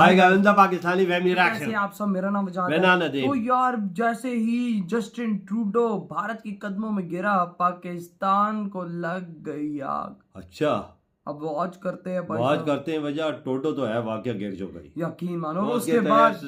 Pakistani family कैसे आप सब, मेरा नाम वजाहत है। तो यार जैसे ही जस्टिन ट्रूडो भारत के कदमों में गिरा, पाकिस्तान को लग गई आग। अच्छा, अब वॉच करते हैं वजह टोटो तो है, वाकया गिर जो गई। यकीन मानो तो उसके बाद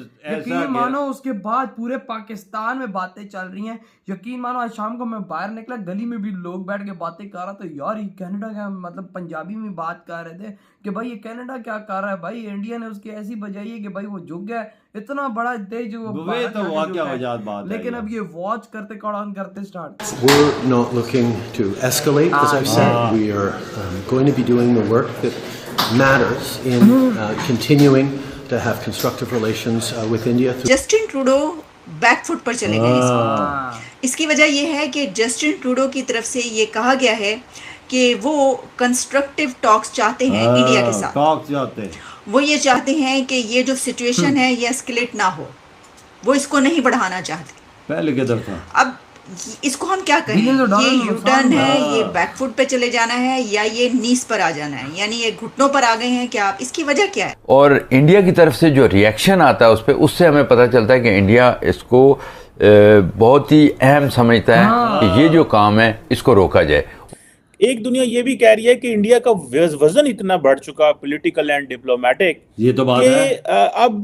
उसके बाद पूरे पाकिस्तान में बातें चल रही हैं। यकीन मानो आज शाम को मैं बाहर निकला, गली में भी लोग बैठ के बातें कर रहा था। यार ये कनाडा क्या, मतलब पंजाबी में बात कर रहे थे कि भाई ये कनाडा क्या कर रहा है, भाई इंडिया ने उसकी ऐसी बजाई है कि भाई वो झुक गया, इतना बड़ा तेज वो तो वाकया वजह बात। लेकिन अब ये वॉच करते कौन करते start. We're not looking to escalate, as I've said. We are going to be doing the work that matters in continuing to have constructive relations with India. Justin Trudeau back foot पर चले गए इस वक्त। इसकी वजह यह है कि जस्टिन ट्रूडो की तरफ से ये कहा गया है कि वो कंस्ट्रक्टिव टॉक्स चाहते हैं इंडिया के साथ। वो ये चाहते हैं कि ये जो सिचुएशन है ये एस्केलेट ना हो, वो इसको नहीं बढ़ाना चाहते। पहले किधर था? अब इसको हम क्या करें, ये यूटर्न है, ये बैकफुट पे चले जाना है, या ये नीस पर आ जाना है, यानी ये घुटनों पर आ गए हैं क्या? आप इसकी वजह क्या है? और इंडिया की तरफ से जो रिएक्शन आता है उस पर, उससे हमें पता चलता है कि इंडिया इसको बहुत ही अहम समझता है कि ये जो काम है इसको रोका जाए। एक दुनिया ये भी कह रही है कि इंडिया का वजन इतना बढ़ चुका पॉलिटिकल एंड डिप्लोमेटिक, ये तो बात है, अब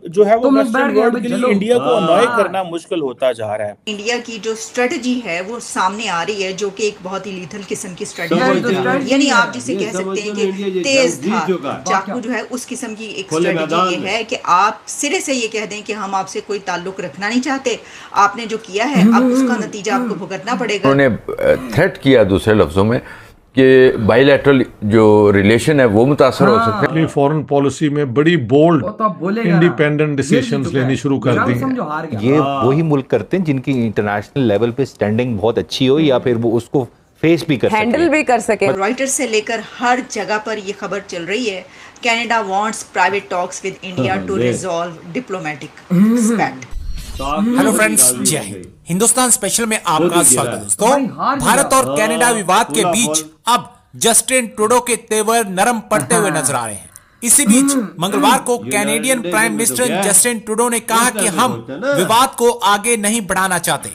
जो है वो वेस्टर्न वर्ल्ड के लिए इंडिया को अनॉय करना मुश्किल होता जा रहा है। इंडिया की जो स्ट्रेटजी है वो सामने आ रही है, जो कि एक बहुत ही लीथल किस्म की स्ट्रेटजी है, यानी आप जिसे कह सकते हैं कि तेज धार चाकू जो है उस किस्म की एक स्ट्रेटजी ये है कि आप सिरे से ये कह दें कि हम आपसे कोई ताल्लुक रखना नहीं चाहते, आपने जो किया है अब उसका नतीजा आपको भुगतना पड़ेगा। उन्होंने थ्रेट किया दूसरे लफ्जों में कि बायलैटरल जो रिलेशन है वो मुतासर हो सकते हैं। अपनी फॉरेन पॉलिसी में बड़ी बोल्ड इंडिपेंडेंट डिसीजंस लेनी शुरू कर दी हैं। ये वही मुल्क करते हैं जिनकी इंटरनेशनल लेवल पे स्टैंडिंग बहुत अच्छी हो, या फिर वो उसको फेस भी कर हैंडल भी कर सके। रॉयटर्स से लेकर हर जगह पर ये खबर चल रही है, Canada wants private talks with India to resolve diplomatic spat. Hello friends, Jai Hind. Hindustan special में आपका स्वागत है दोस्तों। भारत और कनाडा विवाद के बीच अब जस्टिन ट्रूडो के तेवर नरम पड़ते हुए नजर आ रहे हैं। इसी बीच मंगलवार को Canadian prime minister Justin Trudeau ने कहा कि हम विवाद को आगे नहीं बढ़ाना चाहते।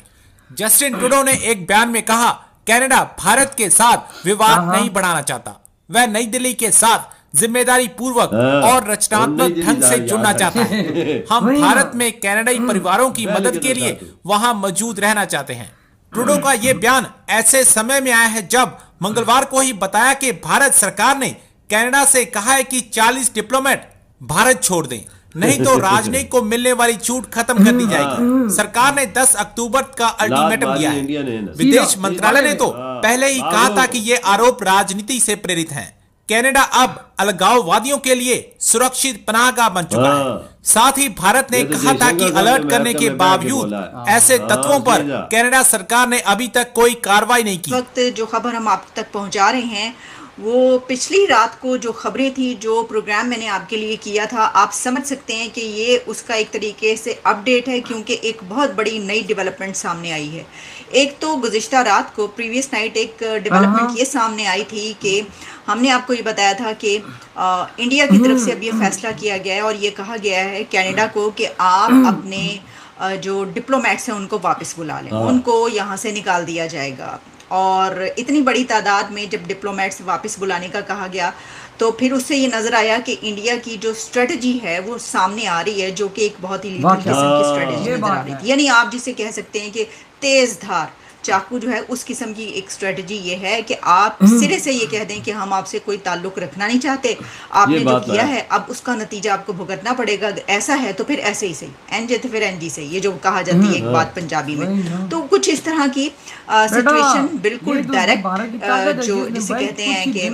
जस्टिन ट्रूडो ने एक बयान में कहा, कनाडा भारत के साथ विवाद नहीं बढ़ाना चाहता, वह नई दिल्ली के साथ जिम्मेदारी पूर्वक और रचनात्मक ढंग से जुड़ना चाहता है। हम भारत में कनाडाई परिवारों की मदद के लिए वहां मौजूद रहना चाहते हैं। ट्रूडो का यह बयान ऐसे समय में आया है जब मंगलवार को ही बताया कि भारत सरकार ने कनाडा से कहा है कि 40 डिप्लोमेट भारत छोड़ दें, नहीं तो राजनयिक को मिलने वाली छूट खत्म कर दी जाएगी। सरकार ने 10 अक्टूबर का अल्टीमेटम दिया है। विदेश मंत्रालय ने तो पहले ही कहा था कि ये आरोप राजनीति से प्रेरित हैं। कनाडा अब अलगाववादियों के लिए सुरक्षित पनाहगाह बन चुका है। साथ ही भारत ने कहा था कि अलर्ट करने के बावजूद ऐसे तत्वों पर कनाडा सरकार ने अभी तक कोई कार्रवाई नहीं की। वक्त जो खबर हम आप तक पहुंचा रहे हैं वो पिछली रात को जो खबरें थी, जो प्रोग्राम मैंने आपके लिए किया था, आप समझ सकते हैं कि ये उसका एक तरीके से अपडेट है, क्योंकि एक बहुत बड़ी नई डेवलपमेंट सामने आई है। एक तो गुज़िश्ता रात को प्रीवियस नाइट एक डेवलपमेंट ये सामने आई थी कि हमने आपको ये बताया था कि इंडिया की तरफ से अब ये फैसला किया गया है और ये कहा गया है कनाडा को कि आप अपने जो डिप्लोमेट्स हैं उनको वापस बुला लें, उनको यहाँ से निकाल दिया जाएगा। और इतनी बड़ी तादाद में जब डिप्लोमेट्स वापस बुलाने का कहा गया तो फिर उससे ये नजर आया कि इंडिया की जो स्ट्रेटजी है वो सामने आ रही है, जो कि एक बहुत ही लीथल किस्म की स्ट्रेटजी नजर आ रही थी, यानी आप जिसे कह सकते हैं कि तेज धार चाकू जो है उस किस्म की एक स्ट्रेटजी ये है कि आप सिरे से ये कह दें कि हम आपसे कोई ताल्लुक रखना नहीं चाहते, आपने जो किया है अब उसका नतीजा आपको भुगतना पड़ेगा। ऐसा है तो फिर ऐसे ही सही, एनजे तो फिर एनजी सही, ये जो कहा जाती है एक बात पंजाबी में। तो कुछ इस तरह की सिचुएशन बिल्कुल डायरेक्ट जो जिसे कहते हैं कि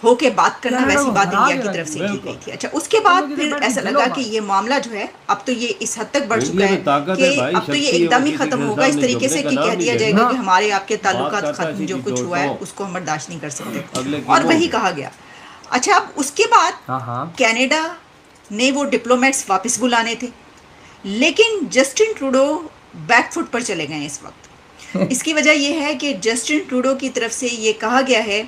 होके बात करना, वैसी बात इंडिया की तरफ से की गई थी। अच्छा, उसके बाद फिर ऐसा लगा कि ये मामला जो है अब तो ये इस हद तक बढ़ चुका है कि अब तो ये एकदम ही खत्म होगा, इस तरीके से कि कह दिया जाएगा कि हमारे आपके ताल्लुकात खत्म, जो कुछ हुआ है उसको हम बर्दाश्त नहीं कर सकते, और वही कहा गया। अच्छा, अब उसके बाद कनाडा ने वो डिप्लोमेट्स वापस बुलाने थे, लेकिन जस्टिन ट्रूडो बैकफुट पर चले गए इस वक्त। इसकी वजह यह है कि जस्टिन ट्रूडो की तरफ से ये कहा गया है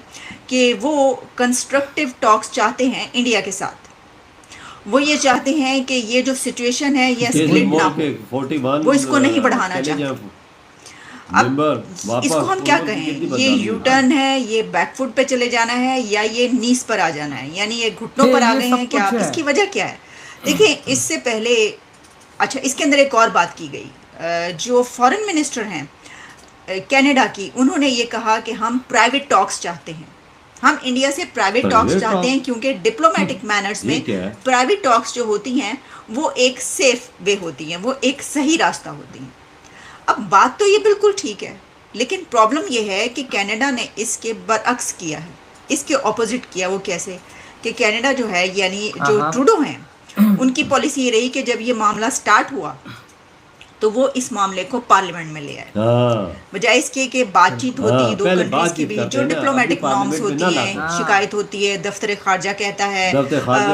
कि वो कंस्ट्रक्टिव टॉक्स चाहते हैं इंडिया के साथ। वो ये चाहते हैं कि ये जो सिचुएशन है ये एस्केलेट ना हो, वो इसको नहीं बढ़ाना चाहते। अब इसको हम क्या कहें, ये यू टर्न है, ये बैकफुट पे चले जाना है, या ये नीस पर आ जाना है, यानी ये घुटनों पर आ गए हैं क्या? इसकी वजह क्या है? देखिए, इससे पहले अच्छा इसके अंदर एक और बात की गई, जो फॉरेन मिनिस्टर हैं कनाडा की, उन्होंने ये कहा कि हम प्राइवेट टॉक्स चाहते हैं, हम इंडिया से प्राइवेट टॉक्स चाहते हैं, क्योंकि डिप्लोमेटिक मैनर्स में प्राइवेट टॉक्स जो होती हैं वो एक सेफ वे होती हैं, वो एक सही रास्ता होती हैं। अब बात तो ये बिल्कुल ठीक है, लेकिन प्रॉब्लम ये है कि कनाडा ने इसके बरअक्स किया है, इसके ऑपोजिट किया। वो कैसे कि कनाडा जो है, यानी जो ट्रूडो हैं, उनकी पॉलिसी ये रही कि जब ये मामला स्टार्ट हुआ तो वो इस मामले को पार्लियामेंट में ले आए, बजाय इसके कि बातचीत होती दो कंट्रीज के बीच, जो डिप्लोमेटिक नॉर्म्स होती हैं, शिकायत होती है, दफ्तर खारजा कहता है,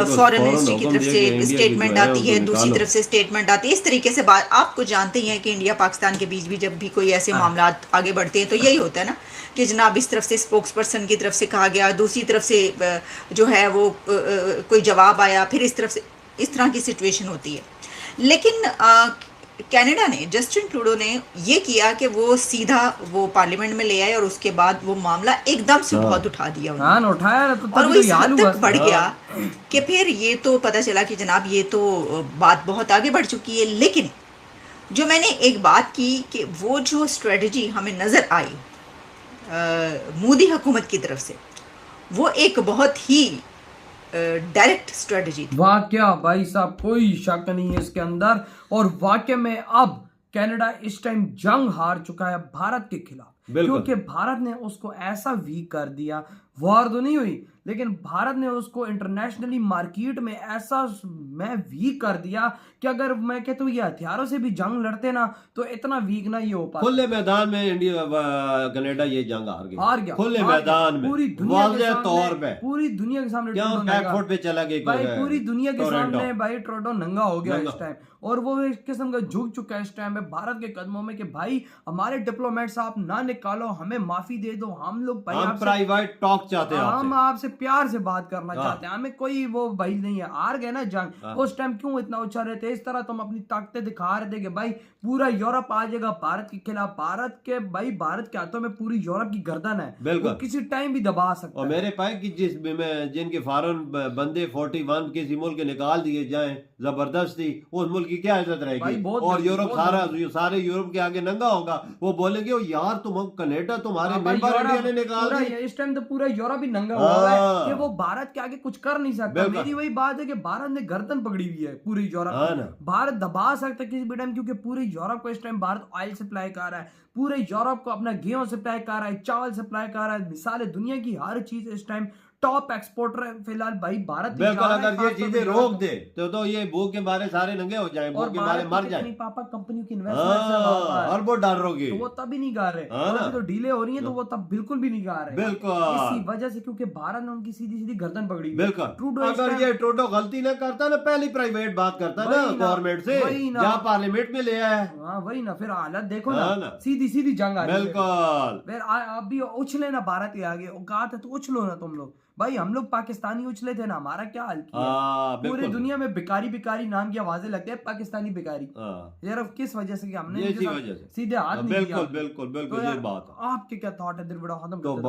फॉरेन मिनिस्ट्री की तरफ से स्टेटमेंट आती है, दूसरी तरफ से स्टेटमेंट आती है, इस तरीके से बात। आपको जानते ही हैं कि इंडिया पाकिस्तान के बीच भी जब भी कोई ऐसे मामला आगे बढ़ते हैं तो यही होता है ना कि जनाब इस तरफ से स्पोक्स पर्सन की तरफ से कहा गया, दूसरी तरफ से जो है वो कोई जवाब आया, फिर इस तरफ से, इस तरह की सिचुएशन होती है। लेकिन कनाडा ने, जस्टिन ट्रूडो ने ये किया कि वो सीधा वो पार्लियामेंट में ले आए और उसके बाद वो मामला एकदम से बहुत उठा दिया उन्होंने, और वो इस हद तक बढ़ गया कि फिर ये तो पता चला कि जनाब ये तो बात बहुत आगे बढ़ चुकी है। लेकिन जो मैंने एक बात की कि वो जो स्ट्रेटजी हमें नज़र आई मोदी हुकूमत की तरफ से, वो एक बहुत ही डायरेक्ट स्ट्रेटजी। वाकया भाई साहब, कोई शक नहीं है इसके अंदर। और वाकई में अब कनाडा इस टाइम जंग हार चुका है भारत के खिलाफ, क्योंकि भारत ने उसको ऐसा वीक कर दिया, वॉर तो नहीं हुई लेकिन भारत ने उसको इंटरनेशनली मार्केट में ऐसा मैं वीक कर दिया कि अगर मैं कहता हूँ ये हथियारों से भी जंग लड़ते ना तो इतना वीक ना ये हो पाता। खुले मैदान में इंडिया कनाडा ये जंग हार गया खुले मैदान में, पूरी दुनिया के तौर पे, पूरी दुनिया के सामने बैकफुट पे चला गया भाई, पूरी दुनिया के सामने भाई ट्रूडो नंगा हो गया इस टाइम, और वो एक किस्म का झुक चुका है इस टाइम में भारत के कदमों में कि भाई हमारे डिप्लोमेट्स आप ना निकालो, हमें माफी दे दो, हम लोग भाई हम प्राइवेट टॉक चाहते हैं, हम आपसे प्यार से बात करना चाहते हैं, हमें कोई वो भाई नहीं है। हार गए ना जंग, उस टाइम क्यों इतना उछल रहे थे, इस तरह तुम अपनी ताकतें दिखा रहे थे कि भाई पूरा यूरोप आ जाएगा भारत के खिलाफ, भारत के भाई भारत के हाथों में पूरी यूरोप की गर्दन है, वो किसी टाइम भी दबा सकता है। और मेरे पास कि जिनके फॉरेन बंदे 41 किसी मुल्क के निकाल दिए जाएं जबरदस्ती, उस मुल्क की क्या इज्जत रहेगी, और यूरोप सारे यूरोप के आगे नंगा होगा, वो बोलेंगे यार तुम कनाडा तुम्हारे मेंबर इंडिया ने निकाल दिया। इस टाइम तो पूरा यूरोप ही नंगा हुआ है कि वो भारत के आगे कुछ कर नहीं सकता। मेरी वही बात है कि भारत ने गर्दन पकड़ी हुई है पूरी यूरोप, भारत दबा सकता है किसी भी टाइम, क्योंकि पूरे यूरोप को इस टाइम भारत ऑयल सप्लाई कर रहा है, पूरे यूरोप को अपना गेहूं सप्लाई कर रहा है, चावल सप्लाई कर रहा है, मिसाल दुनिया की हर चीज इस टाइम टॉप एक्सपोर्टर है फिलहाल भाई भारत। बिल्कुल, अगर ये चीजें रोक दे तो ये भूख के मारे सारे नंगे हो जाए, भूख के मारे मर जाए। पापा कंपनियों की इन्वेस्टमेंट अरबों डॉलरों की, तो वो तभी नहीं गा रहे, अभी तो डीले हो रही है तो वो तब बिल्कुल भी नहीं गा रहे, बिल्कुल इसी वजह से, क्योंकि भारत ने उनकी सीधी सीधी गर्दन पकड़ी। बिल्कुल, अगर ये ट्रूडो गलती ना करता ना, पहली प्राइवेट बात करता ना गवर्नमेंट से, जहाँ पार्लियामेंट में ले आया, वही ना, फिर हालत देखो ना, सीधी सीधी जंग आ रही है। बिल्कुल, फिर अभी उछले ना भारत के आगे, औकात है तो उछलो ना तुम लोग भाई, हम लोग पाकिस्तानी उछले थे ना, हमारा क्या हाल किया, पूरी दुनिया में भिखारी भिखारी नाम की आवाजें लगती है, पाकिस्तानी भिखारी यार, किस वजह से कि हमने सीधे हाथ नहीं दिया। बिल्कुल बिल्कुल बिल्कुल, ये बात। आपके क्या थॉट है दिल बड़ा खत्म कर